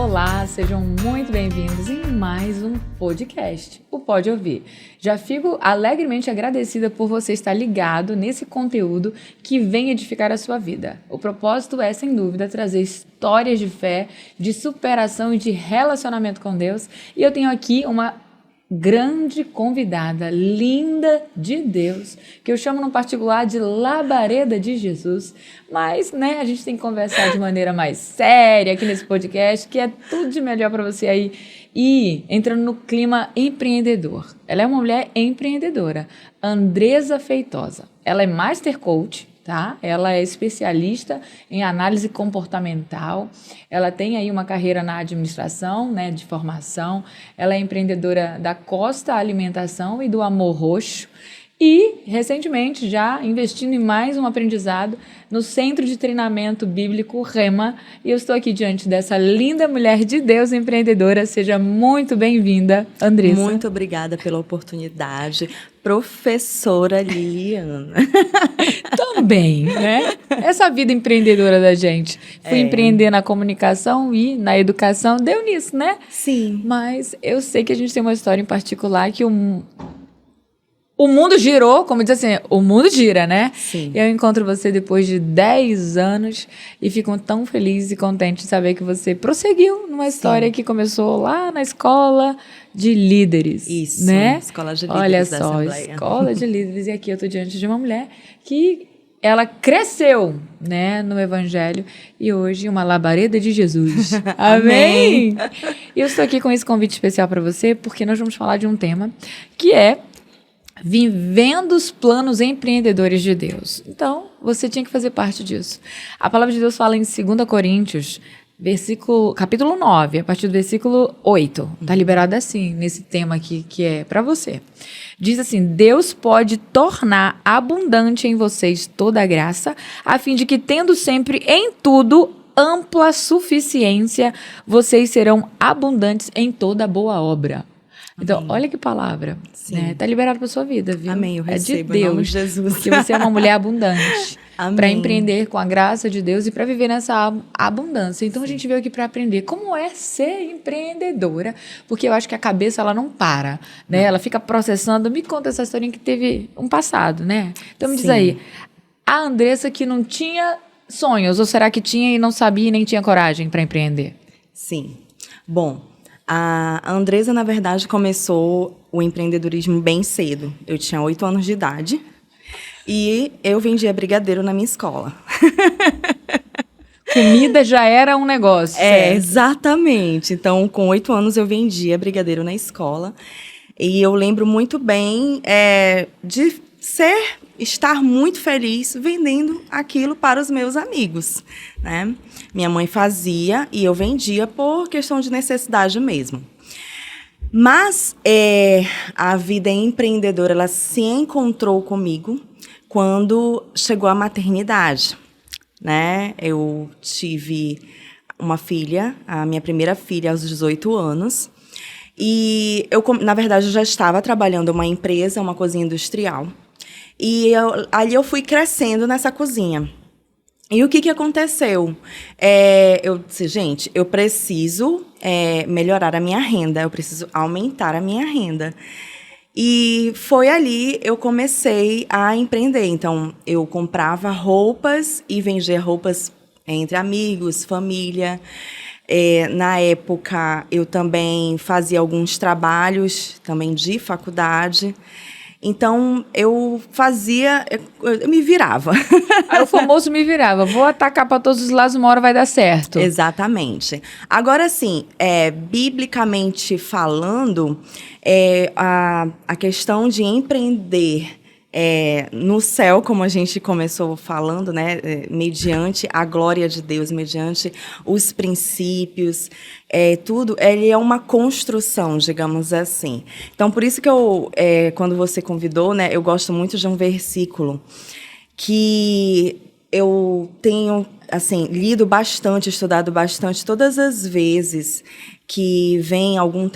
Olá, sejam muito bem-vindos em mais um podcast, o Pode Ouvir. Já fico alegremente agradecida por você estar ligado nesse conteúdo que vem edificar a sua vida. O propósito é, sem dúvida, trazer histórias de fé, de superação e de relacionamento com Deus. E eu tenho aqui uma grande convidada, linda de Deus, que eu chamo no particular de Labareda de Jesus, mas, a gente tem que conversar de maneira mais séria aqui nesse podcast, que é tudo de melhor para você aí ir entrando no clima empreendedor. Ela é uma mulher empreendedora, Andresa Feitosa. Ela é Master Coach, tá? Ela é especialista em análise comportamental, ela tem aí uma carreira na administração, de formação, ela é empreendedora da Costa Alimentação e do Amor Roxo e, recentemente, já investindo em mais um aprendizado no Centro de Treinamento Bíblico Rema, e eu estou aqui diante dessa linda mulher de Deus empreendedora. Seja muito bem-vinda, Andresa. Muito obrigada pela oportunidade, professora Liliana. Também, Essa vida empreendedora da gente. Fui empreender na comunicação e na educação, deu nisso, né? Sim. Mas eu sei que a gente tem uma história em particular que o mundo girou, como diz assim, o mundo gira, né? Sim. Eu encontro você depois de 10 anos e fico tão feliz e contente de saber que você prosseguiu numa história que começou lá na escola de líderes. Isso, né? Escola de Líderes Olha da só, Assembleia. Escola de Líderes. E aqui eu estou diante de uma mulher que ela cresceu, no Evangelho e hoje uma labareda de Jesus. Amém! E eu estou aqui com esse convite especial para você porque nós vamos falar de um tema que é vivendo os planos empreendedores de Deus. Então, você tinha que fazer parte disso. A palavra de Deus fala em 2 Coríntios, capítulo 9, a partir do versículo 8. Está liberado assim, nesse tema aqui, que é para você. Diz assim: Deus pode tornar abundante em vocês toda a graça, a fim de que, tendo sempre em tudo ampla suficiência, vocês serão abundantes em toda boa obra. Então, Amém. olha que palavra, Tá liberado para sua vida, viu? Amém, eu recebo, é de em nome Deus, de Jesus. porque você é uma mulher abundante. Amém. Para empreender com a graça de Deus e para viver nessa abundância. Então, a gente veio aqui para aprender como é ser empreendedora, porque eu acho que a cabeça, ela não para, né? Ela fica processando. Me conta essa historinha que teve um passado, né? Então, me diz aí, a Andressa que não tinha sonhos, ou será que tinha e não sabia e nem tinha coragem para empreender? Sim. Bom, a Andresa, na verdade, começou o empreendedorismo bem cedo. Eu tinha 8 anos de idade e eu vendia brigadeiro na minha escola. Comida já era um negócio. Certo? Exatamente. Então, com 8 anos, eu vendia brigadeiro na escola. E eu lembro muito bem de estar muito feliz vendendo aquilo para os meus amigos, né? Minha mãe fazia e eu vendia por questão de necessidade mesmo. Mas a vida empreendedora, ela se encontrou comigo quando chegou a maternidade, né? Eu tive uma filha, a minha primeira filha, aos 18 anos. E eu, na verdade, eu já estava trabalhando em uma empresa, uma cozinha industrial. E ali eu fui crescendo nessa cozinha. E o que aconteceu? Eu disse, gente, eu preciso melhorar a minha renda, eu preciso aumentar a minha renda. E foi ali eu comecei a empreender. Então, eu comprava roupas e vendia roupas entre amigos, família. Na época, eu também fazia alguns trabalhos também de faculdade. Então, eu me virava. Aí o famoso me virava. Vou atacar para todos os lados, uma hora vai dar certo. Exatamente. Agora, sim, biblicamente falando, a questão de empreender no céu, como a gente começou falando, né, mediante a glória de Deus, mediante os princípios, tudo, ele é uma construção, digamos assim. Então, por isso que quando você convidou, né, eu gosto muito de um versículo que eu tenho, assim, lido bastante, estudado bastante, todas as vezes que vem algum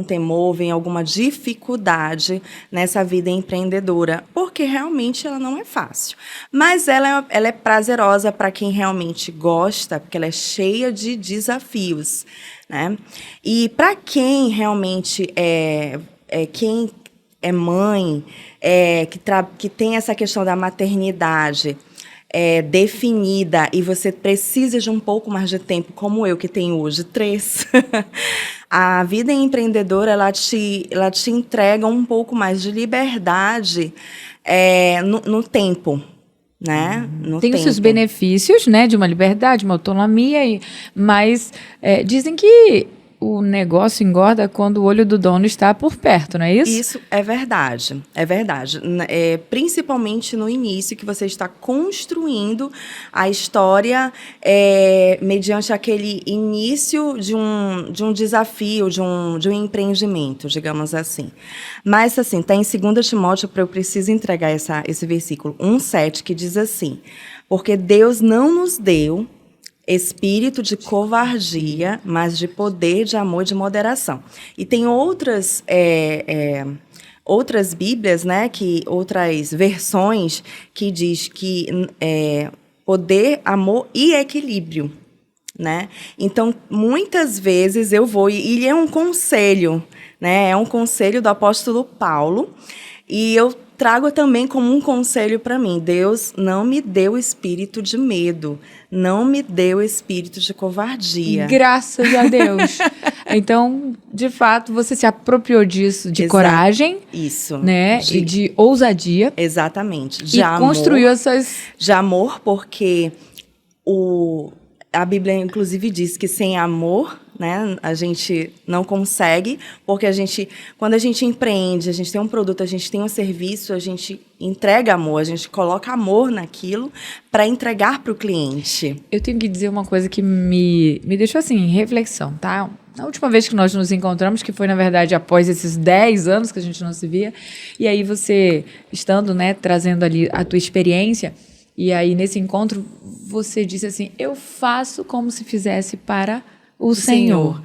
temor, vem alguma dificuldade nessa vida empreendedora. Por porque realmente ela não é fácil. Mas ela é prazerosa para quem realmente gosta, porque ela é cheia de desafios, né? E para quem realmente quem é mãe, que tem essa questão da maternidade definida e você precisa de um pouco mais de tempo, como eu que tenho hoje 3, a vida empreendedora ela te entrega um pouco mais de liberdade no tempo, né? No Tem os seus tempo. benefícios, né, de uma liberdade, uma autonomia, mas dizem que o negócio engorda quando o olho do dono está por perto, não é isso? Isso é verdade, é verdade. Principalmente no início, que você está construindo a história mediante aquele início de um desafio, de um empreendimento, digamos assim. Mas, assim, está em 2 Timóteo, eu preciso entregar esse versículo 1:7, que diz assim: porque Deus não nos deu espírito de covardia, mas de poder, de amor e de moderação. E tem outras Bíblias, né, outras versões que diz que poder, amor e equilíbrio, né? Então, muitas vezes eu vou, e é um conselho, né? É um conselho do apóstolo Paulo, e eu trago também como um conselho para mim. Deus não me deu espírito de medo, não me deu espírito de covardia. Graças a Deus. Então, de fato, você se apropriou disso de coragem, isso, né? E de ousadia. Exatamente. De amor, construiu essas... De amor, porque a Bíblia, inclusive, diz que sem amor, né, a gente não consegue, porque quando a gente empreende, a gente tem um produto, a gente tem um serviço, a gente entrega amor, a gente coloca amor naquilo para entregar para o cliente. Eu tenho que dizer uma coisa que me deixou assim, em reflexão, tá? Na última vez que nós nos encontramos, que foi, na verdade, após esses 10 anos que a gente não se via, e aí você, estando, né, trazendo ali a tua experiência, e aí nesse encontro você disse assim, eu faço como se fizesse para o Senhor.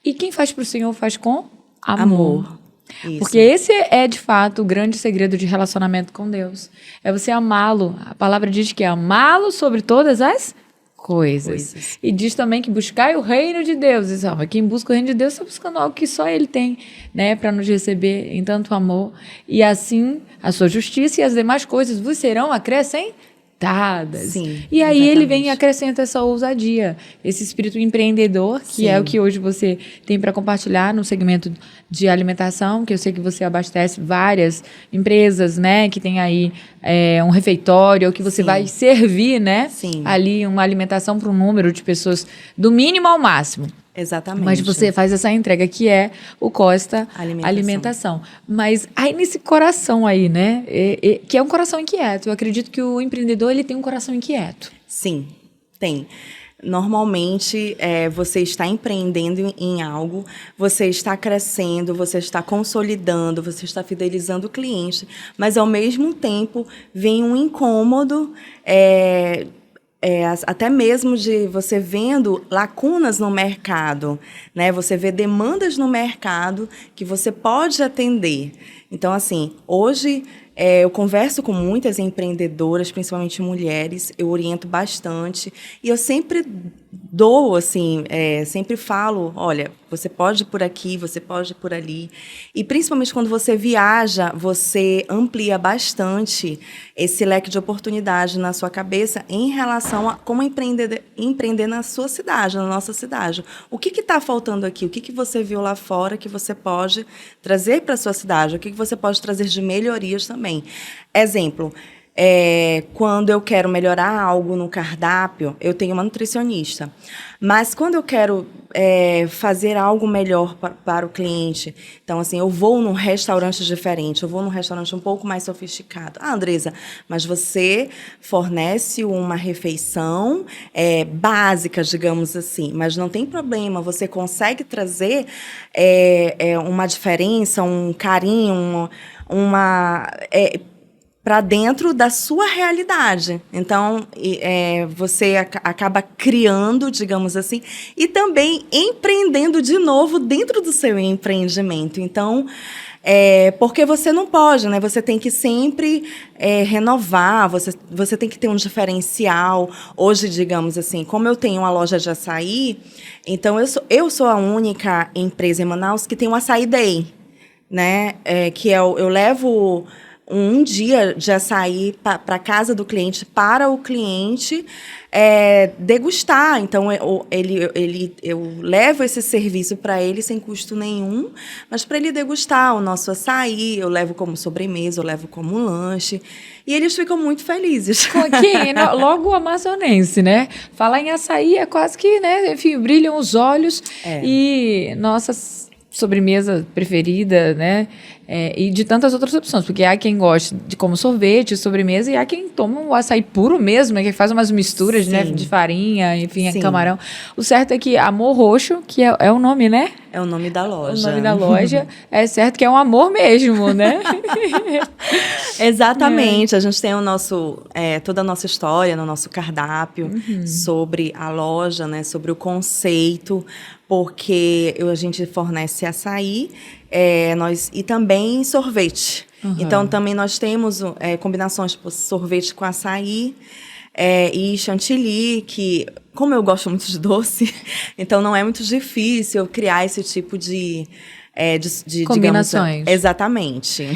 E quem faz para o Senhor faz com amor. Isso. Porque esse é, de fato, o grande segredo de relacionamento com Deus. É você amá-lo. A palavra diz que é amá-lo sobre todas as coisas. E diz também que buscai o reino de Deus. E, quem busca o reino de Deus está buscando algo que só Ele tem, né, para nos receber em tanto amor. E assim, a sua justiça e as demais coisas vos serão acrescentadas. Sim, e aí exatamente. Ele vem e acrescenta essa ousadia, esse espírito empreendedor, que Sim. é o que hoje você tem para compartilhar no segmento de alimentação, que eu sei que você abastece várias empresas, né, que tem aí um refeitório, ou que você Sim. vai servir, né, Sim. ali uma alimentação para um número de pessoas do mínimo ao máximo. Exatamente. Mas você faz essa entrega que é o Costa Alimentação. Mas aí nesse coração aí, né? Que é um coração inquieto. Eu acredito que o empreendedor ele tem um coração inquieto. Sim, tem. Normalmente, você está empreendendo em algo, você está crescendo, você está consolidando, você está fidelizando o cliente, mas, ao mesmo tempo, vem um incômodo, até mesmo de você vendo lacunas no mercado, né? Você vê demandas no mercado que você pode atender. Então, assim, hoje eu converso com muitas empreendedoras, principalmente mulheres, eu oriento bastante e eu sempre dou, assim, sempre falo, olha, você pode ir por aqui, você pode ir por ali. E principalmente quando você viaja, você amplia bastante esse leque de oportunidade na sua cabeça em relação a como empreender na sua cidade, na nossa cidade. O que está faltando aqui? O que você viu lá fora que você pode trazer para a sua cidade? O que você pode trazer de melhorias também? Exemplo, quando eu quero melhorar algo no cardápio, eu tenho uma nutricionista. Mas quando eu quero fazer algo melhor para o cliente, então, assim, eu vou num restaurante diferente, eu vou num restaurante um pouco mais sofisticado. Ah, Andresa, mas você fornece uma refeição básica, digamos assim, mas não tem problema, você consegue trazer uma diferença, um carinho, para dentro da sua realidade. Então, você acaba criando, digamos assim, e também empreendendo de novo dentro do seu empreendimento. Então, Porque você não pode, né? Você tem que sempre renovar, você tem que ter um diferencial. Hoje, digamos assim, como eu tenho uma loja de açaí, então eu sou a única empresa em Manaus que tem um açaí day, né? Eu levo um dia de açaí para casa do cliente, para o cliente degustar. Então, eu levo esse serviço para ele sem custo nenhum, mas para ele degustar o nosso açaí, eu levo como sobremesa, eu levo como lanche, e eles ficam muito felizes. Logo o amazonense, né? Falar em açaí é quase que, né? Enfim, brilham os olhos e nossa sobremesa preferida, né? E de tantas outras opções, porque há quem goste de como sorvete, sobremesa, e há quem toma o açaí puro mesmo, né, que faz umas misturas, né, de farinha, enfim, camarão. O certo é que Amor Roxo, que é o nome, né? É o nome da loja. O nome da loja. É certo que é um amor mesmo, né? Exatamente. A gente tem toda a nossa história no nosso cardápio sobre a loja, né, sobre o conceito, porque a gente fornece açaí, e também sorvete. Então, também nós temos combinações de sorvete com açaí e chantilly, que, como eu gosto muito de doce, então não é muito difícil eu criar esse tipo de combinações. Digamos, exatamente.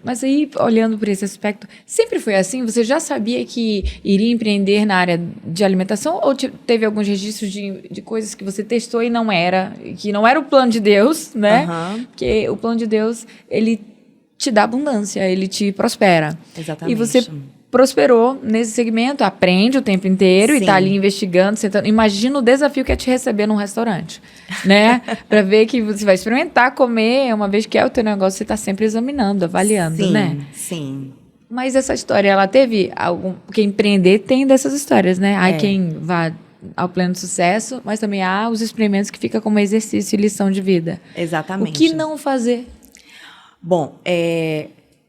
Mas aí, olhando por esse aspecto, sempre foi assim? Você já sabia que iria empreender na área de alimentação? Ou teve alguns registros de coisas que você testou e que não era o plano de Deus, né? Porque o plano de Deus, ele te dá abundância, ele te prospera. Exatamente. E você prosperou nesse segmento, aprende o tempo inteiro e tá ali investigando, sentando. Imagina o desafio que é te receber num restaurante, né? Para ver que você vai experimentar comer, uma vez que é o teu negócio, você tá sempre examinando, avaliando, né? Sim. Mas essa história, ela teve porque empreender tem dessas histórias, né? Há quem vá ao pleno sucesso, mas também há os experimentos que fica como exercício e lição de vida. Exatamente. O que não fazer? Bom,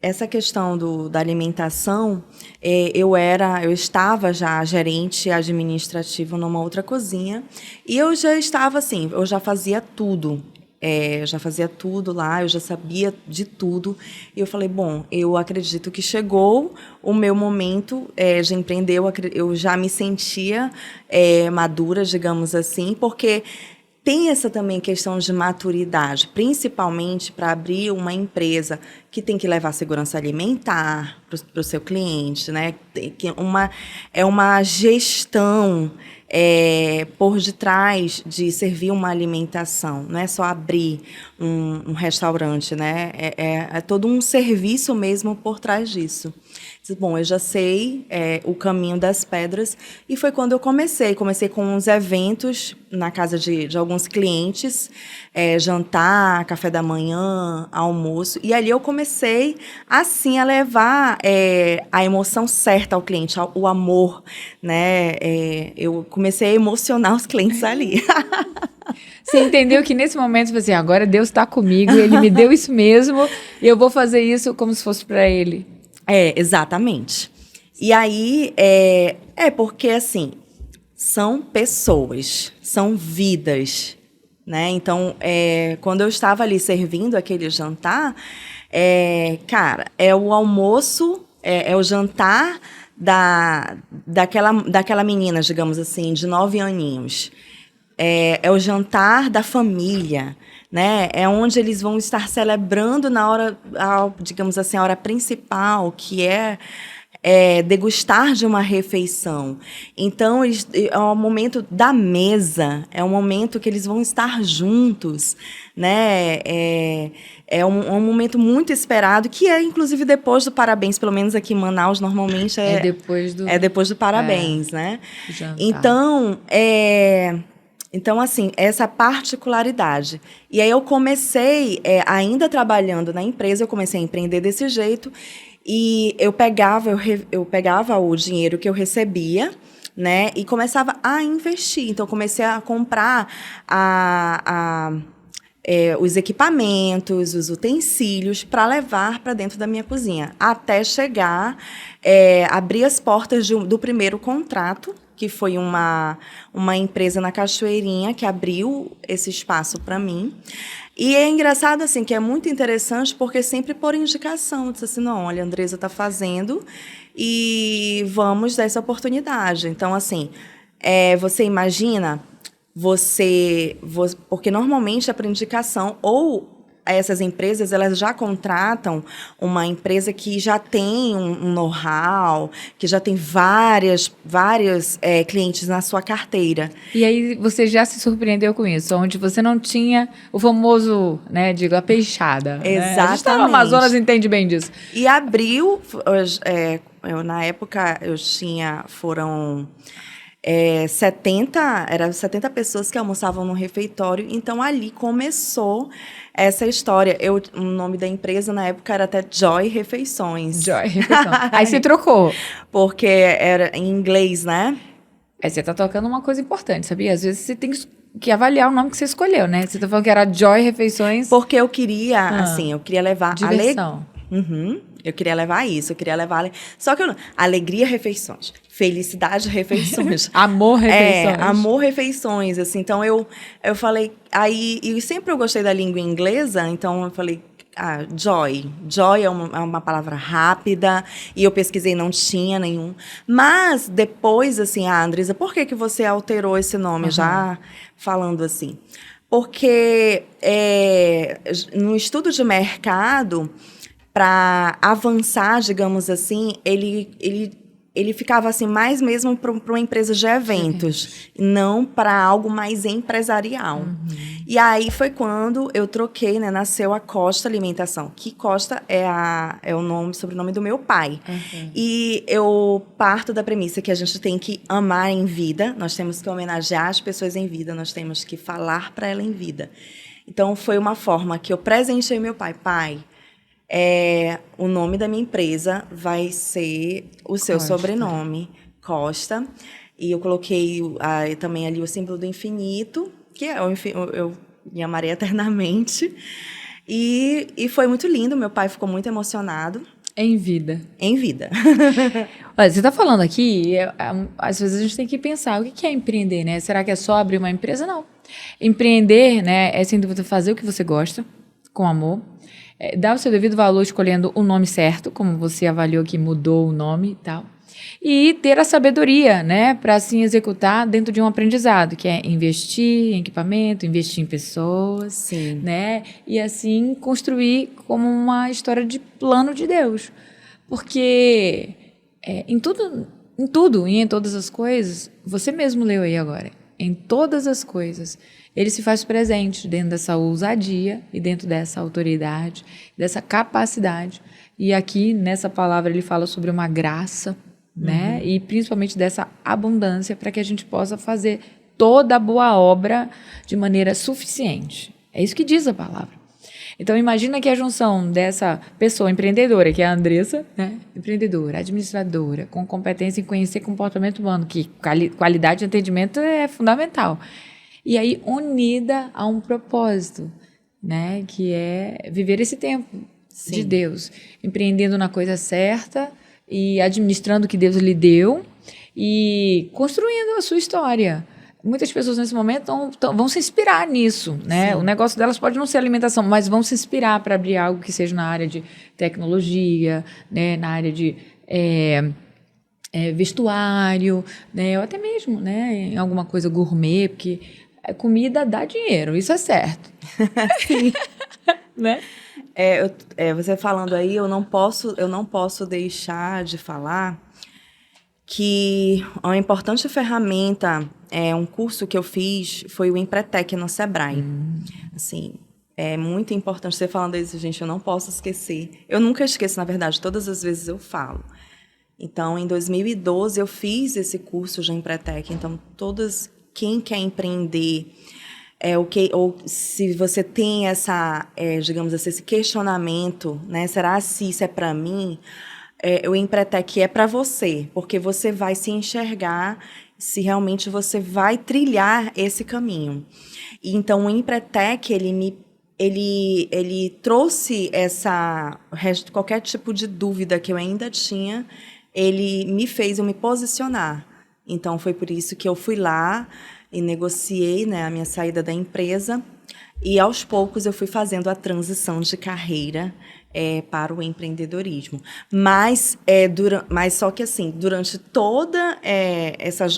essa questão da alimentação, eu estava já gerente administrativo numa outra cozinha, e eu já estava assim, eu já fazia tudo. Eu já fazia tudo lá, eu já sabia de tudo. E eu falei, bom, eu acredito que chegou o meu momento de empreender. Eu já me sentia madura, digamos assim, porque tem essa também questão de maturidade, principalmente para abrir uma empresa que tem que levar segurança alimentar para o seu cliente, né? É uma gestão por detrás de servir uma alimentação, não é só abrir um restaurante, né? É todo um serviço mesmo por trás disso. Bom, eu já sei o caminho das pedras, e foi quando eu comecei com uns eventos na casa de alguns clientes, jantar, café da manhã, almoço, e ali eu comecei assim a levar a emoção certa ao cliente, o amor, né? Eu comecei a emocionar os clientes ali. Você entendeu que nesse momento, assim, agora Deus está comigo, Ele me deu isso mesmo, e eu vou fazer isso como se fosse para Ele. Exatamente. E aí, porque, assim, são pessoas, são vidas, né? Então, quando eu estava ali servindo aquele jantar, cara, é o almoço, é o jantar daquela menina, digamos assim, de 9 aninhos. É o jantar da família, né? É onde eles vão estar celebrando na hora, digamos assim, a hora principal, que é degustar de uma refeição. Então, é o momento da mesa, é o momento que eles vão estar juntos, né? É um momento muito esperado, que inclusive, depois do parabéns, pelo menos aqui em Manaus, normalmente depois do parabéns, né? Jantar. Então, assim, essa particularidade. E aí eu comecei, ainda trabalhando na empresa, eu comecei a empreender desse jeito, e eu pegava o dinheiro que eu recebia, né, e começava a investir. Então, eu comecei a comprar os equipamentos, os utensílios para levar para dentro da minha cozinha, até chegar, abrir as portas do primeiro contrato, que foi uma empresa na Cachoeirinha que abriu esse espaço para mim. E é engraçado, assim, que é muito interessante, porque sempre por indicação. Disse assim, não, olha, a Andresa está fazendo e vamos dar essa oportunidade. Então, assim, você imagina, porque normalmente é por indicação, ou essas empresas, elas já contratam uma empresa que já tem um know-how, que já tem vários clientes na sua carteira. E aí você já se surpreendeu com isso, onde você não tinha o famoso, né, digo, a peixada. Exatamente. Né? A gente tá no Amazonas, entende bem disso. E abriu, na época foram 70 pessoas que almoçavam no refeitório, então ali começou essa história. O nome da empresa na época era até Joy Refeições. Joy Refeições. Aí você trocou. Porque era em inglês, né? Você tá tocando uma coisa importante, sabia? Às vezes você tem que avaliar o nome que você escolheu, né? Você tá falando que era Joy Refeições. Porque eu queria, eu queria levar... Diversão. Eu queria levar isso, eu queria levar... Só que alegria, refeições. Felicidade, refeições. Amor, refeições. Amor, refeições, assim. Então, eu falei... Aí, e sempre eu gostei da língua inglesa, então eu falei... Joy. Joy é uma palavra rápida, e eu pesquisei, não tinha nenhum. Mas, depois, assim, Andresa, por que você alterou esse nome? Já falando assim. Porque no estudo de mercado... para avançar, digamos assim, ele ficava assim mais mesmo para uma empresa de eventos, não para algo mais empresarial. E aí foi quando eu troquei, né? Nasceu a Costa Alimentação, que Costa é o sobrenome do meu pai. E eu parto da premissa que a gente tem que amar em vida, nós temos que homenagear as pessoas em vida, nós temos que falar para ela em vida. Então foi uma forma que eu presenteei meu pai. Pai, o nome da minha empresa vai ser o seu Costa. sobrenome, Costa. E eu coloquei também ali o símbolo do infinito, que eu me amarei eternamente. E foi muito lindo, meu pai ficou muito emocionado. Em vida. Em vida. Olha, você está falando aqui, às vezes a gente tem que pensar, o que é empreender, né? Será que é só abrir uma empresa? Não. Empreender, né, é sem dúvida fazer o que você gosta, com amor, dar o seu devido valor escolhendo o nome certo, como você avaliou que mudou o nome e tal, e ter a sabedoria, né, para assim executar dentro de um aprendizado, que é investir em equipamento, investir em pessoas, Sim. né, e assim construir como uma história de plano de Deus, porque em tudo e em todas as coisas, você mesmo leu aí agora, em todas as coisas, ele se faz presente dentro dessa ousadia e dentro dessa autoridade, dessa capacidade. E aqui, nessa palavra, ele fala sobre uma graça, né? E principalmente dessa abundância para que a gente possa fazer toda a boa obra de maneira suficiente. É isso que diz a palavra. Então, imagina que a junção dessa pessoa empreendedora, que é a Andressa, né? Empreendedora, administradora, com competência em conhecer comportamento humano, que qualidade de atendimento é fundamental. E aí, unida a um propósito, né? Que é viver esse tempo de Deus, empreendendo na coisa certa e administrando o que Deus lhe deu e construindo a sua história. Muitas pessoas nesse momento vão se inspirar nisso, né? O negócio delas pode não ser alimentação, mas vão se inspirar para abrir algo que seja na área de tecnologia, né? Na área de vestuário, né? Ou até mesmo, né? Em alguma coisa gourmet, porque comida dá dinheiro, isso é certo. Sim. Né? Você falando aí, eu não posso deixar de falar que uma importante ferramenta, um curso que eu fiz, foi o Empretec no Sebrae. Assim, é muito importante você falando isso, gente, eu não posso esquecer. Eu nunca esqueço, na verdade, todas as vezes eu falo. Então, em 2012, eu fiz esse curso de Empretec. Então, quem quer empreender, ou se você tem digamos assim, esse questionamento, né? Será se isso é para mim? O Empretec é para você, porque você vai se enxergar se realmente você vai trilhar esse caminho. E, então, o Empretec, ele trouxe qualquer tipo de dúvida que eu ainda tinha, ele me fez eu me posicionar. Então, foi por isso que eu fui lá e negociei, né, a minha saída da empresa. E, aos poucos, eu fui fazendo a transição de carreira para o empreendedorismo. Mas só que, assim, durante toda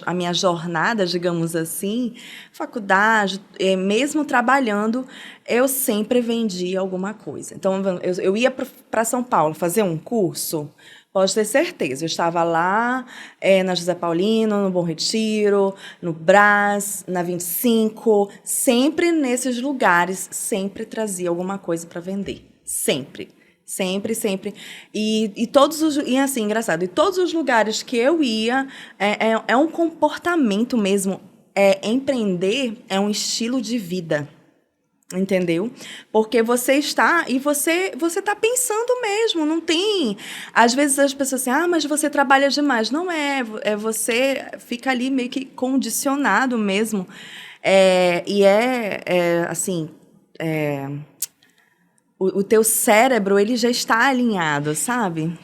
a minha jornada, digamos assim, faculdade, mesmo trabalhando, eu sempre vendia alguma coisa. Então, eu ia para São Paulo fazer um curso. Pode ter certeza, eu estava lá na José Paulino, no Bom Retiro, no Brás, na 25, sempre nesses lugares, sempre trazia alguma coisa para vender. Sempre. Sempre, sempre. E assim, engraçado, e todos os lugares que eu ia, é um comportamento mesmo. Empreender é um estilo de vida. Entendeu? Porque você está pensando mesmo, não tem. Às vezes as pessoas assim, mas você trabalha demais. Não você fica ali meio que condicionado mesmo. Assim, o teu cérebro, ele já está alinhado, sabe?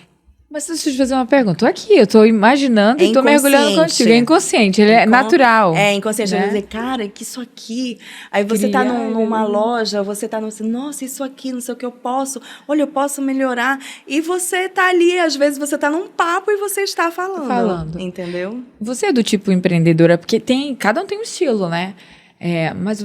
Mas deixa eu te fazer uma pergunta. Tô aqui, eu tô imaginando e tô mergulhando contigo. É inconsciente, ele é natural. É inconsciente. Né? Eu vou dizer, cara, que isso aqui. Aí você tá numa loja, você tá nossa, isso aqui, não sei o que eu posso. Olha, eu posso melhorar. E você tá ali, às vezes você tá num papo e você está falando. Entendeu? Você é do tipo empreendedora, porque cada um tem um estilo, né? Mas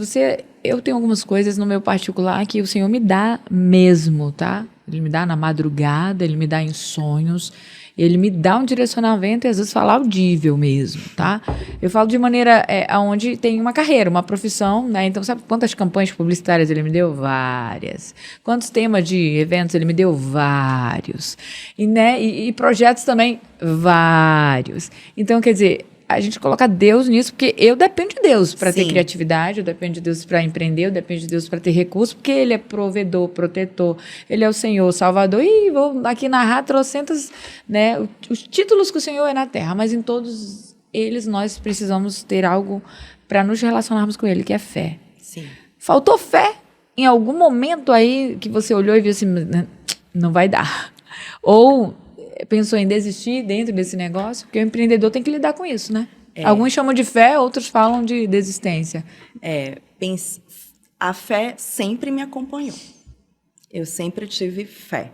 eu tenho algumas coisas no meu particular que o Senhor me dá mesmo, tá? Ele me dá na madrugada, ele me dá em sonhos, ele me dá um direcionamento e às vezes fala audível mesmo, tá? Eu falo de maneira onde tem uma carreira, uma profissão, né? Então, sabe quantas campanhas publicitárias ele me deu? Várias. Quantos temas de eventos ele me deu? Vários. E projetos também? Vários. Então, quer dizer, a gente coloca Deus nisso, porque eu dependo de Deus para ter criatividade, eu dependo de Deus para empreender, eu dependo de Deus para ter recursos, porque Ele é provedor, protetor, Ele é o Senhor, Salvador. E vou aqui narrar trocentas, né, os títulos que o Senhor é na terra, mas em todos eles nós precisamos ter algo para nos relacionarmos com Ele, que é fé. Sim. Faltou fé em algum momento aí que você olhou e viu assim, não vai dar. Ou pensou em desistir dentro desse negócio? Porque o empreendedor tem que lidar com isso, né? Alguns chamam de fé, outros falam de desistência. A fé sempre me acompanhou. Eu sempre tive fé.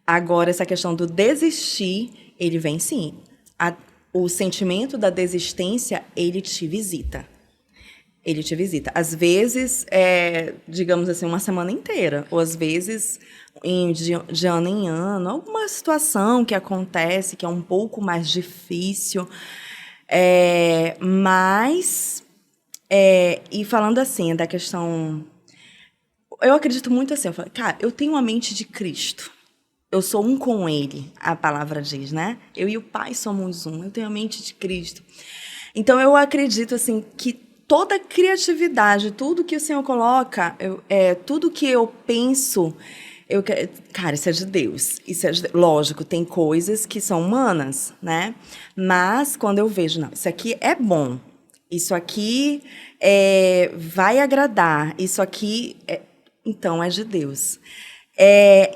Agora, essa questão do desistir, ele vem sim. O sentimento da desistência, ele te visita. Ele te visita. Às vezes, digamos assim, uma semana inteira. Ou às vezes, de ano em ano. Alguma situação que acontece que é um pouco mais difícil. E falando assim, da questão... Eu acredito muito assim. Eu falo, cara, eu tenho a mente de Cristo. Eu sou um com Ele, a palavra diz, né? Eu e o Pai somos um. Eu tenho a mente de Cristo. Então, eu acredito assim que toda criatividade, tudo que o Senhor coloca, tudo que eu penso, cara, isso é de Deus. Lógico, tem coisas que são humanas, né? Mas quando eu vejo, não, isso aqui é bom, isso aqui vai agradar, isso aqui, então é de Deus.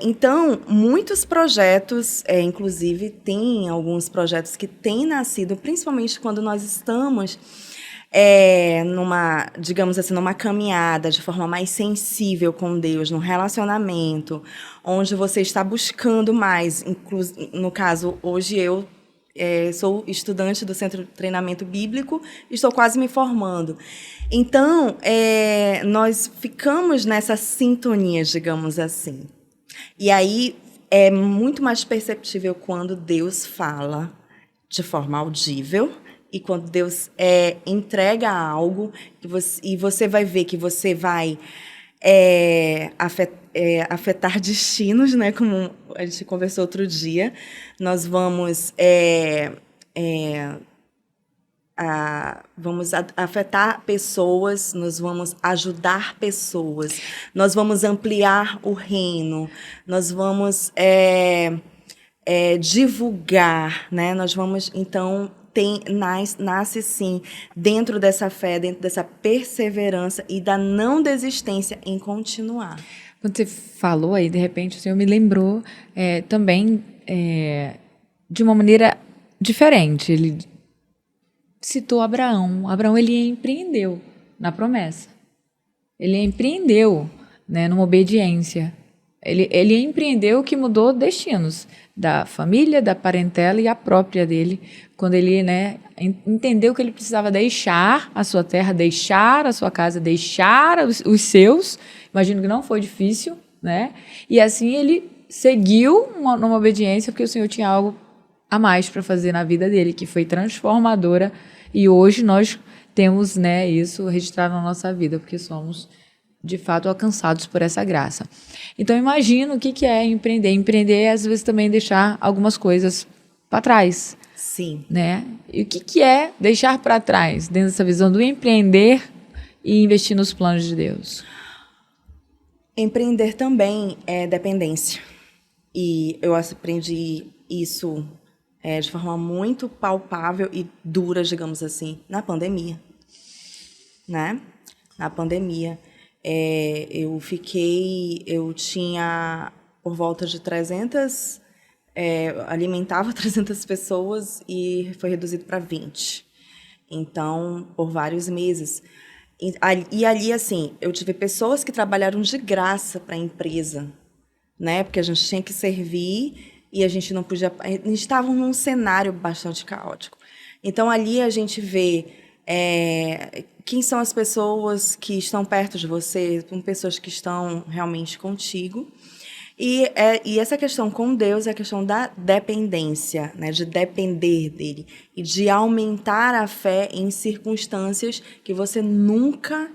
Então, muitos projetos, inclusive tem alguns projetos que têm nascido, principalmente quando nós estamos digamos assim, numa caminhada de forma mais sensível com Deus, num relacionamento, onde você está buscando mais. No caso, hoje eu sou estudante do Centro de Treinamento Bíblico e estou quase me formando. Então, nós ficamos nessa sintonia, digamos assim. E aí é muito mais perceptível quando Deus fala de forma audível e quando Deus entrega algo e você vai ver que você vai afetar destinos, né? Como a gente conversou outro dia. Nós vamos vamos afetar pessoas, nós vamos ajudar pessoas, nós vamos ampliar o reino, nós vamos divulgar, né? Nós vamos, então, nasce sim, dentro dessa fé, dentro dessa perseverança e da não desistência em continuar. Quando você falou aí, de repente, o Senhor me lembrou também de uma maneira diferente. citou Abraão. Abraão, ele empreendeu na promessa. Ele empreendeu, né, numa obediência. Ele empreendeu que mudou destinos da família, da parentela e a própria dele, quando ele, né, entendeu que ele precisava deixar a sua terra, deixar a sua casa, deixar os seus. Imagino que não foi difícil, né? E assim ele seguiu numa obediência, porque o Senhor tinha algo a mais para fazer na vida dele, que foi transformadora. E hoje nós temos, né, isso registrado na nossa vida, porque somos de fato alcançados por essa graça. Então imagina o que é empreender. Empreender é às vezes também deixar algumas coisas para trás. Sim. Né? E o que é deixar para trás dentro dessa visão do empreender e investir nos planos de Deus? Empreender também é dependência. E eu aprendi isso de forma muito palpável e dura, digamos assim, na pandemia. Né? Na pandemia. Eu tinha por volta de 300, alimentava 300 pessoas e foi reduzido para 20. Então, por vários meses. E ali, assim, eu tive pessoas que trabalharam de graça para a empresa, né? Porque a gente tinha que servir e a gente não podia... A gente estava num cenário bastante caótico. Então, ali a gente vê... quem são as pessoas que estão perto de você, são pessoas que estão realmente contigo. E essa questão com Deus é a questão da dependência, né? De depender dele e de aumentar a fé em circunstâncias que você nunca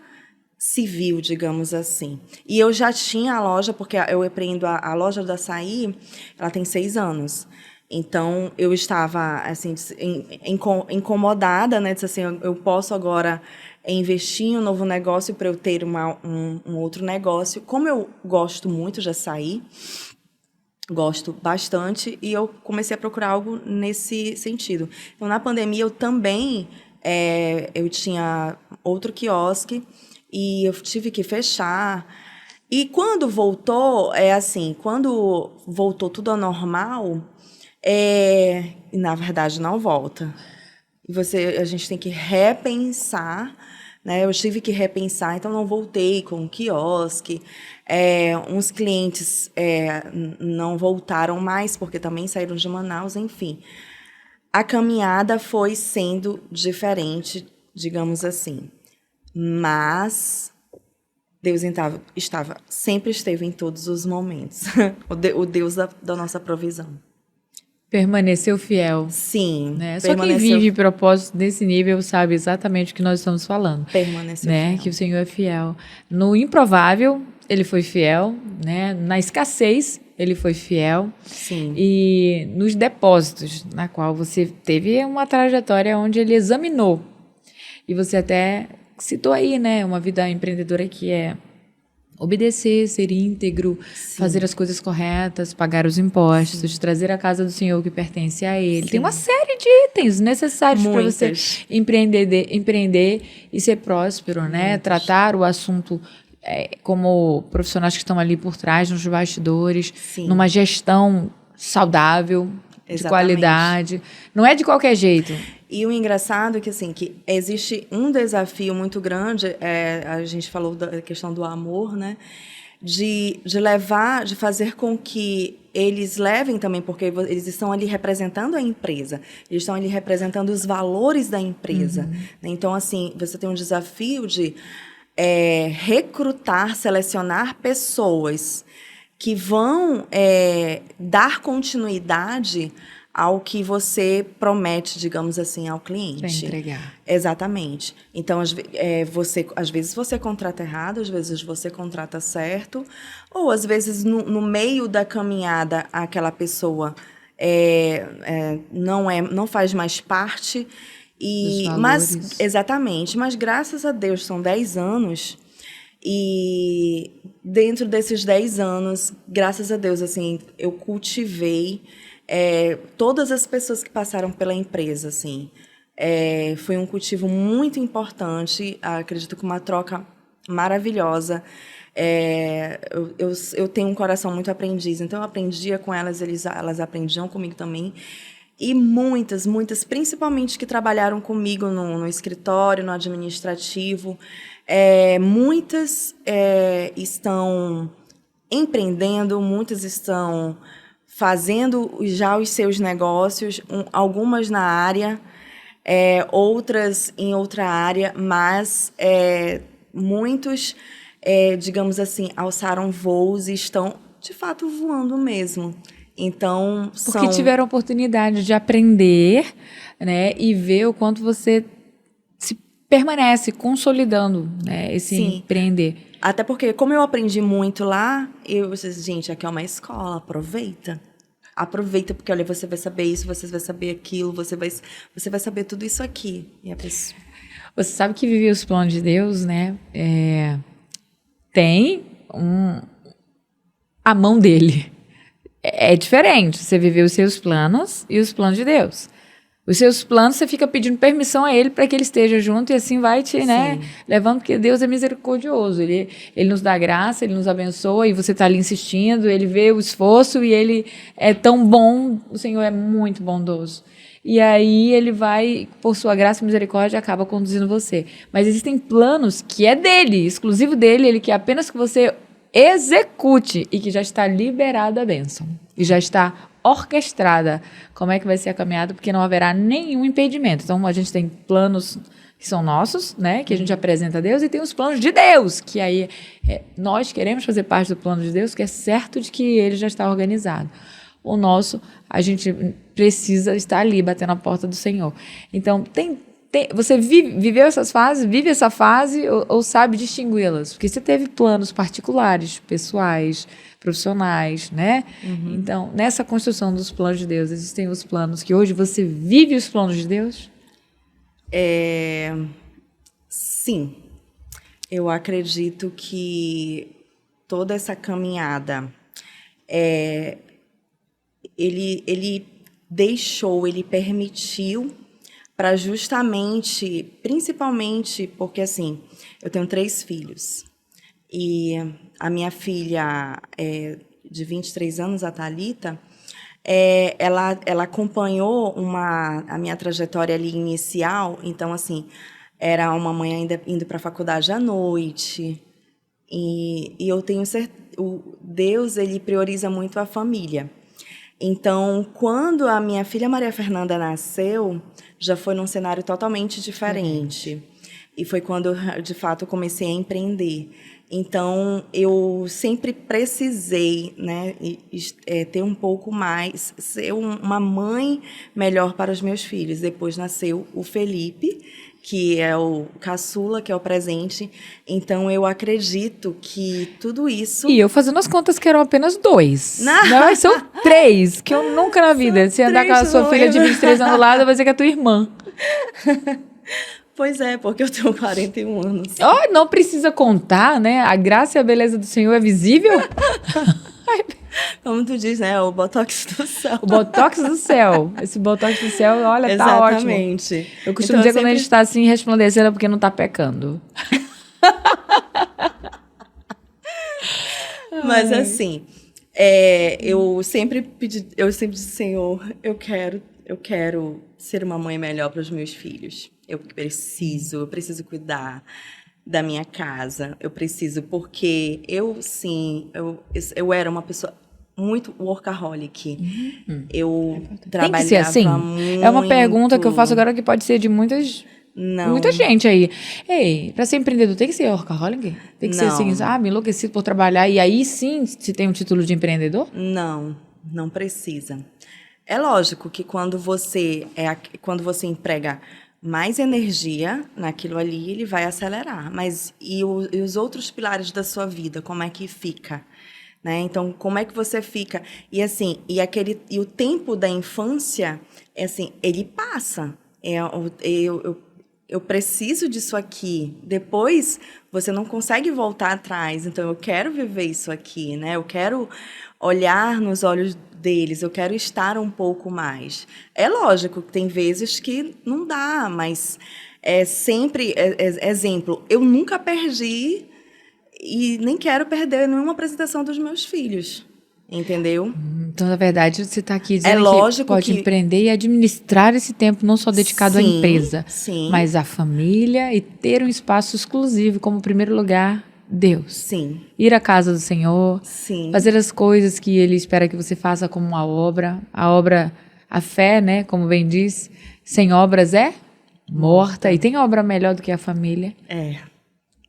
se viu, digamos assim. E eu já tinha a loja, porque eu empreendo a loja do açaí, ela tem 6 anos. Então, eu estava assim, incomodada, né? Disse assim, eu posso agora investir em um novo negócio para eu ter um outro negócio. Como eu gosto muito de açaí, gosto bastante, e eu comecei a procurar algo nesse sentido. Então, na pandemia, eu também eu tinha outro quiosque e eu tive que fechar. E quando voltou, quando voltou tudo ao normal... E na verdade não volta. A gente tem que repensar, né? Eu tive que repensar, então não voltei com o quiosque. Uns clientes não voltaram mais, porque também saíram de Manaus, enfim. A caminhada foi sendo diferente, digamos assim. Mas Deus sempre esteve em todos os momentos. O Deus da nossa provisão. Permaneceu fiel. Sim. Né? Só quem vive propósito desse nível sabe exatamente o que nós estamos falando. Permaneceu fiel. Que o Senhor é fiel. No improvável, ele foi fiel. Né? Na escassez, ele foi fiel. Sim. E nos depósitos, na qual você teve uma trajetória onde ele examinou. E você até citou aí, né? Uma vida empreendedora que é obedecer, ser íntegro, Sim. fazer as coisas corretas, pagar os impostos, Sim. trazer a casa do Senhor que pertence a Ele. Sim. Tem uma série de itens necessários para você empreender e ser próspero, né? Tratar o assunto como profissionais que estão ali por trás, nos bastidores, Sim. numa gestão saudável, Exatamente. De qualidade. Não é de qualquer jeito. E o engraçado é que, assim, que existe um desafio muito grande, a gente falou da questão do amor, né? De fazer com que eles levem também, porque eles estão ali representando a empresa, eles estão ali representando os valores da empresa. Uhum. Então, assim, você tem um desafio de recrutar, selecionar pessoas que vão dar continuidade ao que você promete, digamos assim, ao cliente. Para entregar. Exatamente. Então, às vezes você contrata errado, às vezes você contrata certo, ou às vezes no meio da caminhada aquela pessoa não faz mais parte. Exatamente. Mas graças a Deus são 10 anos. E dentro desses 10 anos, graças a Deus, assim, eu cultivei todas as pessoas que passaram pela empresa, assim. Foi um cultivo muito importante, acredito que uma troca maravilhosa. Eu tenho um coração muito aprendiz, então eu aprendia com elas, elas aprendiam comigo também. E muitas, principalmente que trabalharam comigo no escritório, no administrativo, muitas estão empreendendo, muitas estão fazendo já os seus negócios, algumas na área, outras em outra área, mas muitos, digamos assim, alçaram voos e estão, de fato, voando mesmo. Então, Porque tiveram a oportunidade de aprender, né, e ver o quanto você se permanece consolidando, né, esse Sim. empreender. Até porque, como eu aprendi muito lá, eu disse, gente, aqui é uma escola, aproveita. Aproveita, porque, olha, você vai saber isso, você vai saber aquilo, você vai saber tudo isso aqui. E a pessoa... Você sabe que viver os planos de Deus, né, tem a mão dele. É diferente você viver os seus planos e os planos de Deus. Os seus planos, você fica pedindo permissão a Ele para que Ele esteja junto e assim vai te, né, levando, porque Deus é misericordioso. Ele nos dá graça, Ele nos abençoa e você está ali insistindo, Ele vê o esforço e Ele é tão bom, o Senhor é muito bondoso. E aí Ele vai, por sua graça e misericórdia, acaba conduzindo você. Mas existem planos que é dele, exclusivo dele, Ele quer apenas que você execute e que já está liberada a bênção. E já está orquestrada como é que vai ser a caminhada, porque não haverá nenhum impedimento. Então, a gente tem planos que são nossos, né, que a gente apresenta a Deus, e tem os planos de Deus, que aí nós queremos fazer parte do plano de Deus, que é certo de que ele já está organizado. O nosso, a gente precisa estar ali, batendo a porta do Senhor. Então, você viveu essas fases, vive essa fase ou sabe distingui-las? Porque você teve planos particulares, pessoais, profissionais, né? Uhum. Então, nessa construção dos planos de Deus, existem os planos que hoje você vive os planos de Deus? Sim. Eu acredito que toda essa caminhada, ele permitiu para justamente, principalmente porque, assim, eu tenho 3 filhos. E a minha filha, de 23 anos, a Thalita, ela acompanhou a minha trajetória ali inicial. Então, assim, era uma mãe ainda indo para a faculdade à noite. E eu tenho certeza, Deus, ele prioriza muito a família. Então, quando a minha filha Maria Fernanda nasceu, já foi num cenário totalmente diferente. E foi quando eu, de fato, comecei a empreender. Então, eu sempre precisei, né, ter um pouco mais, ser uma mãe melhor para os meus filhos. Depois nasceu o Felipe, que é o caçula, que é o presente. Então, eu acredito que tudo isso... E eu fazendo as contas que eram apenas 2. Não, são 3, que eu nunca na vida. Se andar com a sua filha de 23 anos ao lado, vai ser que é tua irmã. Pois é, porque eu tenho 41 anos. Oh, não precisa contar, né? A graça e a beleza do Senhor é visível. Como tu diz, né? O Botox do céu. O Botox do céu. Esse Botox do céu, olha, exatamente. Tá ótimo. Exatamente. Eu costumo dizer que quando a gente está assim, resplandecendo é porque não está pecando. Mas assim, eu sempre disse, Senhor, eu quero ser uma mãe melhor para os meus filhos. Eu preciso cuidar da minha casa. Eu preciso, porque eu era uma pessoa muito workaholic. Eu trabalhava tem que ser assim? Muito. É uma pergunta que eu faço agora que pode ser de muita gente aí. Ei, para ser empreendedor tem que ser workaholic? Tem que ser assim, enlouquecido por trabalhar e aí sim se tem um título de empreendedor? Não precisa. É lógico que quando você emprega mais energia naquilo ali, ele vai acelerar. Mas e os outros pilares da sua vida, como é que fica? Né? Então, como é que você fica? E assim, e o tempo da infância, assim, ele passa. Eu preciso disso aqui. Depois, você não consegue voltar atrás. Então, eu quero viver isso aqui, né? Eu quero olhar nos olhos deles, eu quero estar um pouco mais. É lógico que tem vezes que não dá, mas sempre, exemplo, eu nunca perdi e nem quero perder nenhuma apresentação dos meus filhos. entendeu? Então, na verdade, você está aqui dizendo lógico que pode que... empreender e administrar esse tempo não só dedicado à Sim, empresa, sim. mas à família e ter um espaço exclusivo como primeiro lugar, Deus. Sim. Ir à casa do Senhor, Sim. fazer as coisas que Ele espera que você faça como uma obra. A fé, né, como bem diz, sem obras é morta. E tem obra melhor do que a família.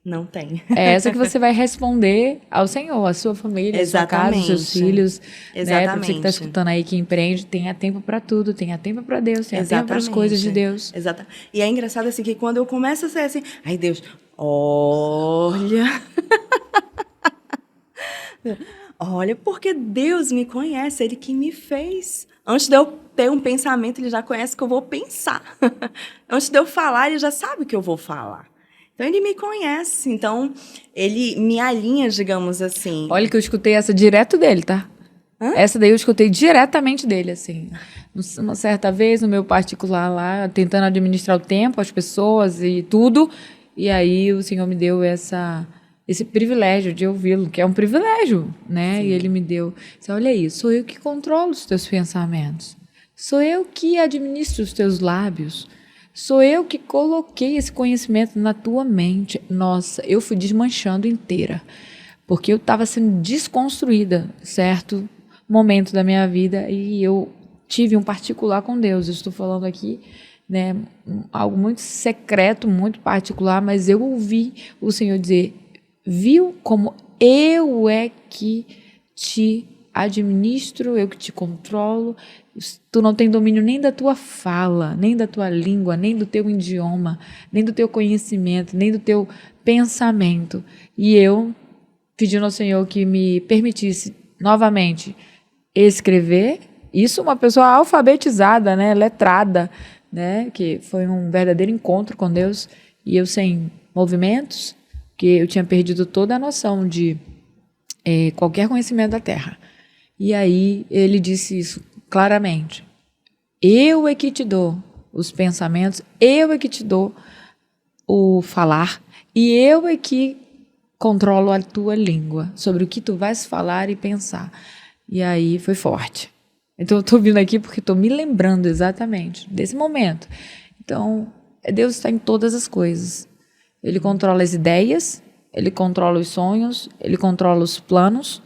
Não tem. É essa que você vai responder ao Senhor, à sua família, à sua casa, aos seus filhos. Né? Para você que está escutando aí, que empreende, tenha tempo para tudo, tenha tempo para Deus, tenha tempo para as coisas de Deus. Exato. E é engraçado assim, que quando eu começo a ser assim, ai Deus, olha... Olha, porque Deus me conhece, Ele que me fez. Antes de eu ter um pensamento, Ele já conhece o que eu vou pensar. Antes de eu falar, Ele já sabe o que eu vou falar. Então, Ele me conhece. Então, Ele me alinha, digamos assim. Olha que eu escutei essa direto dele, tá? Essa daí eu escutei diretamente dele, assim. Uma certa vez, no meu particular lá, tentando administrar o tempo, as pessoas e tudo. E aí, o Senhor me deu esse privilégio de ouvi-lo, que é um privilégio, né? Sim. E Ele me deu. Olha aí, sou eu que controlo os teus pensamentos. Sou eu que administro os teus lábios. Sou eu que coloquei esse conhecimento na tua mente. Nossa, eu fui desmanchando inteira. Porque eu estava sendo desconstruída, certo momento da minha vida. E eu tive um particular com Deus. Eu estou falando aqui, né, algo muito secreto, muito particular. Mas eu ouvi o Senhor dizer, viu como eu é que te administro, eu que te controlo. Tu não tem domínio nem da tua fala, nem da tua língua, nem do teu idioma, nem do teu conhecimento, nem do teu pensamento. E eu, pedindo ao Senhor que me permitisse novamente escrever, isso uma pessoa alfabetizada, né, letrada, né, que foi um verdadeiro encontro com Deus, e eu sem movimentos, que eu tinha perdido toda a noção de qualquer conhecimento da terra. E aí ele disse isso claramente. Eu é que te dou os pensamentos, eu é que te dou o falar, e eu é que controlo a tua língua, sobre o que tu vais falar e pensar. E aí foi forte. Então eu estou vindo aqui porque estou me lembrando exatamente desse momento. Então, Deus está em todas as coisas. Ele controla as ideias, Ele controla os sonhos, Ele controla os planos,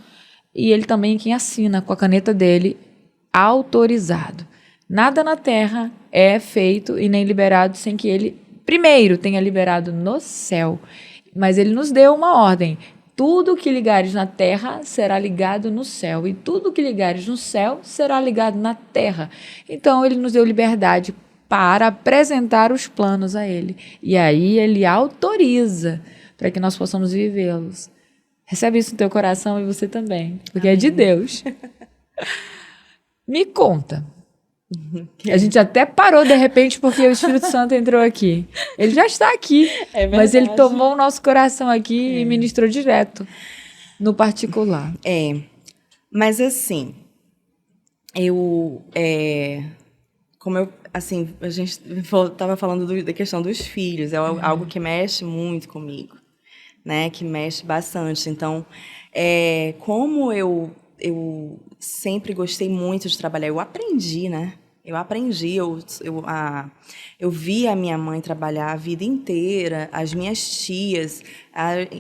e Ele também é quem assina com a caneta dele, autorizado. Nada na terra é feito e nem liberado sem que Ele primeiro tenha liberado no céu. Mas Ele nos deu uma ordem. Tudo que ligares na terra será ligado no céu, e tudo que ligares no céu será ligado na terra. Então Ele nos deu liberdade para apresentar os planos a Ele. E aí Ele autoriza para que nós possamos vivê-los. Recebe isso no teu coração e você também, porque Amém. É de Deus. Me conta. A gente até parou de repente porque o Espírito Santo entrou aqui. Ele já está aqui, mas ele tomou o nosso coração aqui e ministrou direto, no particular. Mas assim, assim, a gente estava falando da questão dos filhos, é algo que mexe muito comigo, né? Que mexe bastante. Então, como eu sempre gostei muito de trabalhar, eu aprendi, né? Eu vi a minha mãe trabalhar a vida inteira, as minhas tias,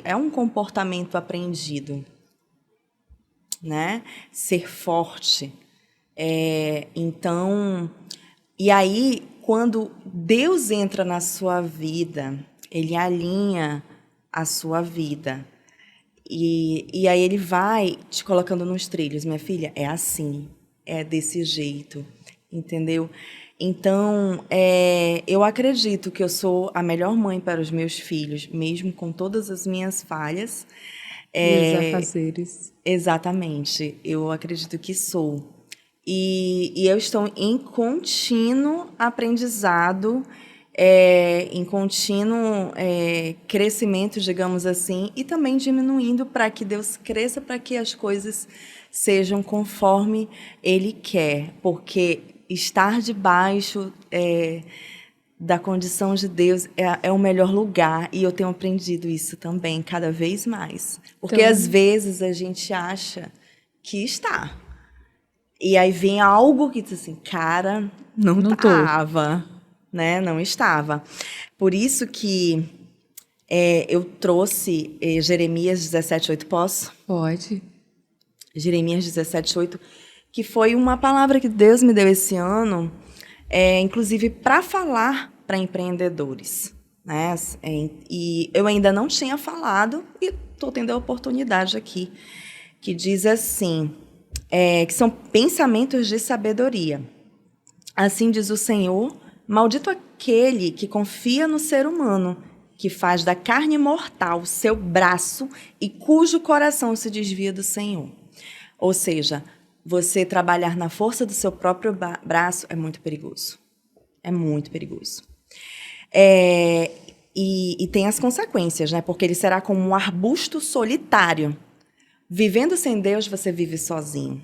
é um comportamento aprendido, né? Ser forte. Então, e aí, quando Deus entra na sua vida, Ele alinha a sua vida. E aí Ele vai te colocando nos trilhos. Minha filha, é assim, é desse jeito, entendeu? Então, eu acredito que eu sou a melhor mãe para os meus filhos, mesmo com todas as minhas falhas. E os afazeres. Exatamente, eu acredito que sou. E eu estou em contínuo aprendizado, em contínuo crescimento, digamos assim, e também diminuindo para que Deus cresça, para que as coisas sejam conforme Ele quer, porque estar debaixo da condição de Deus é o melhor lugar, e eu tenho aprendido isso também cada vez mais, porque então, às vezes a gente acha que está. E aí vem algo que diz assim, cara, não tô. estava, né? Não estava. Por isso que eu trouxe Jeremias 17:8, posso? Pode. Jeremias 17:8, que foi uma palavra que Deus me deu esse ano, inclusive para falar para empreendedores, né? E eu ainda não tinha falado e estou tendo a oportunidade aqui, que diz assim, que são pensamentos de sabedoria. Assim diz o Senhor, maldito aquele que confia no ser humano, que faz da carne mortal seu braço e cujo coração se desvia do Senhor. Ou seja, você trabalhar na força do seu próprio braço é muito perigoso. É muito perigoso. E tem as consequências, né? Porque ele será como um arbusto solitário. Vivendo sem Deus, você vive sozinho.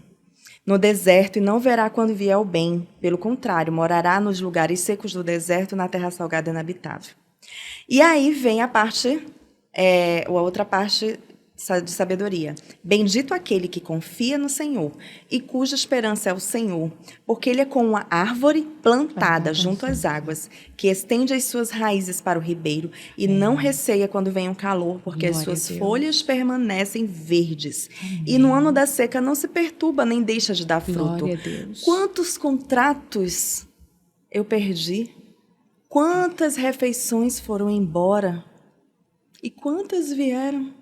No deserto, e não verá quando vier o bem. Pelo contrário, morará nos lugares secos do deserto, na terra salgada e inabitável. E aí vem a outra parte de sabedoria. Bendito aquele que confia no Senhor e cuja esperança é o Senhor, porque ele é como uma árvore plantada junto às águas, que estende as suas raízes para o ribeiro e não receia quando vem o calor, porque as suas folhas permanecem verdes. E no ano da seca não se perturba nem deixa de dar fruto. Glória a Deus. Quantos contratos eu perdi? Quantas refeições foram embora? E quantas vieram?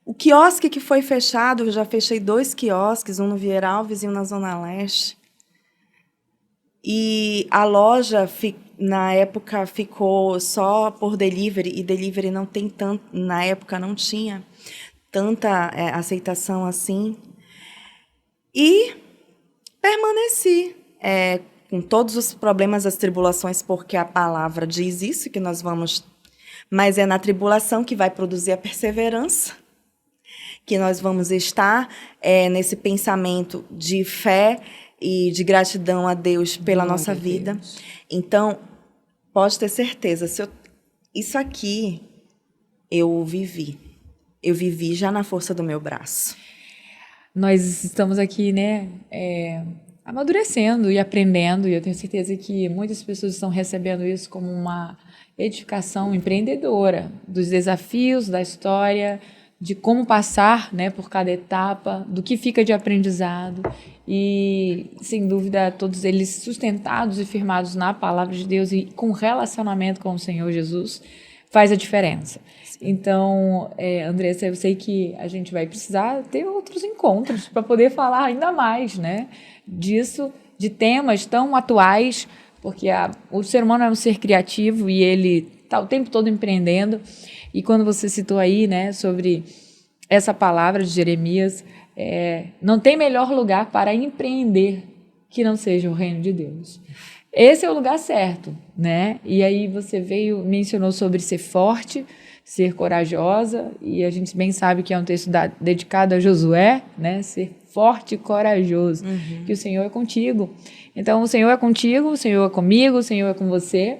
O quiosque que foi fechado, eu já fechei 2 quiosques, um no Vieira Alves e um na Zona Leste. E a loja, na época, ficou só por delivery, e delivery não tem tanto, na época não tinha tanta aceitação assim. E permaneci com todos os problemas, as tribulações, porque a palavra diz isso, que nós vamos... Mas é na tribulação que vai produzir a perseverança, que nós vamos estar nesse pensamento de fé e de gratidão a Deus pela nossa vida. Então, pode ter certeza, isso aqui eu vivi. Eu vivi já na força do meu braço. Nós estamos aqui, né, amadurecendo e aprendendo, e eu tenho certeza que muitas pessoas estão recebendo isso como uma edificação empreendedora, dos desafios, da história, de como passar, né, por cada etapa, do que fica de aprendizado e, sem dúvida, todos eles sustentados e firmados na palavra de Deus e com relacionamento com o Senhor Jesus, faz a diferença. Sim. Então, Andressa, eu sei que a gente vai precisar ter outros encontros para poder falar ainda mais, né, disso, de temas tão atuais, porque o ser humano é um ser criativo e ele está o tempo todo empreendendo. E quando você citou aí, né, sobre essa palavra de Jeremias, não tem melhor lugar para empreender que não seja o reino de Deus. Esse é o lugar certo, né? E aí você mencionou sobre ser forte, ser corajosa, e a gente bem sabe que é um texto dedicado a Josué, né? Ser forte e corajoso, que o Senhor é contigo. Então, o Senhor é contigo, o Senhor é comigo, o Senhor é com você.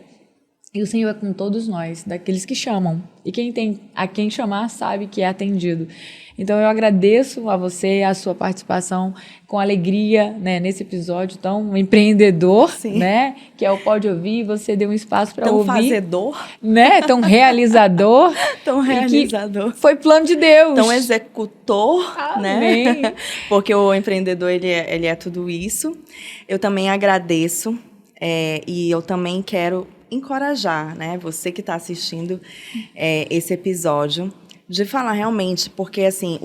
E o Senhor é com todos nós, daqueles que chamam. E quem tem a quem chamar sabe que é atendido. Então, eu agradeço a você, a sua participação com alegria, né, nesse episódio tão empreendedor, né, que é o Pode Ouvir. Você deu um espaço para ouvir. Tão fazedor. Né, tão realizador. Tão realizador. Foi plano de Deus. Tão executor, Amém. Né? Porque o empreendedor, ele é tudo isso. Eu também agradeço e eu também quero encorajar, né, você que está assistindo esse episódio, de falar realmente, porque assim,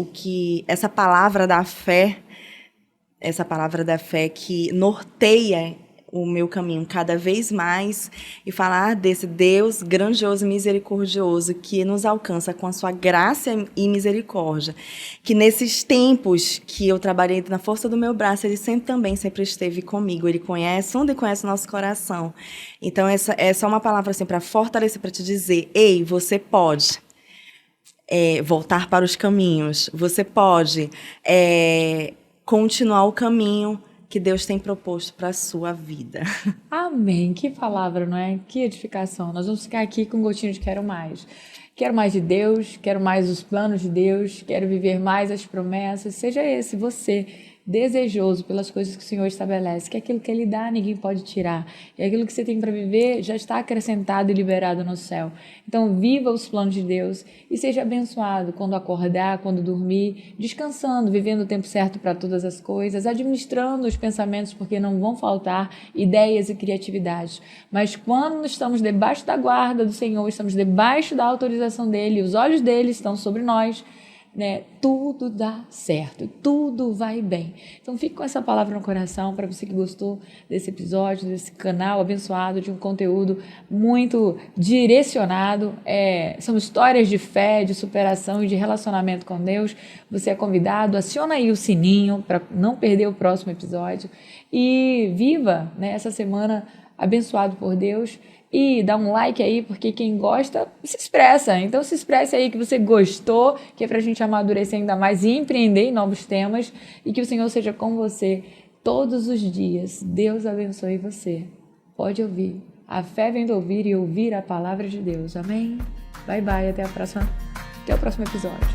essa palavra da fé que norteia o meu caminho cada vez mais, e falar desse Deus grandioso e misericordioso que nos alcança com a sua graça e misericórdia, que nesses tempos que eu trabalhei na força do meu braço, ele sempre esteve comigo, ele conhece o nosso coração. Então essa é só uma palavra assim para fortalecer, para te dizer, ei, você pode voltar para os caminhos, você pode continuar o caminho que Deus tem proposto para a sua vida. Amém. Que palavra, não é? Que edificação. Nós vamos ficar aqui com um gotinho de quero mais. Quero mais de Deus, quero mais os planos de Deus, quero viver mais as promessas. Seja esse você, desejoso pelas coisas que o Senhor estabelece, que aquilo que Ele dá ninguém pode tirar, e aquilo que você tem para viver já está acrescentado e liberado no céu. Então viva os planos de Deus e seja abençoado quando acordar, quando dormir, descansando, vivendo o tempo certo para todas as coisas, administrando os pensamentos, porque não vão faltar ideias e criatividade. Mas quando estamos debaixo da guarda do Senhor, estamos debaixo da autorização dEle, os olhos dEle estão sobre nós, né? Tudo dá certo, tudo vai bem. Então fique com essa palavra no coração para você que gostou desse episódio, desse canal abençoado, de um conteúdo muito direcionado. São histórias de fé, de superação e de relacionamento com Deus. Você é convidado, aciona aí o sininho para não perder o próximo episódio e viva, né, essa semana abençoado por Deus. E dá um like aí, porque quem gosta se expressa. Então se expresse aí que você gostou, que é pra gente amadurecer ainda mais e empreender em novos temas. E que o Senhor seja com você todos os dias. Deus abençoe você. Pode ouvir. A fé vem do ouvir e ouvir a palavra de Deus. Amém? Bye, bye. Até o próximo episódio.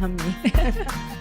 Amém.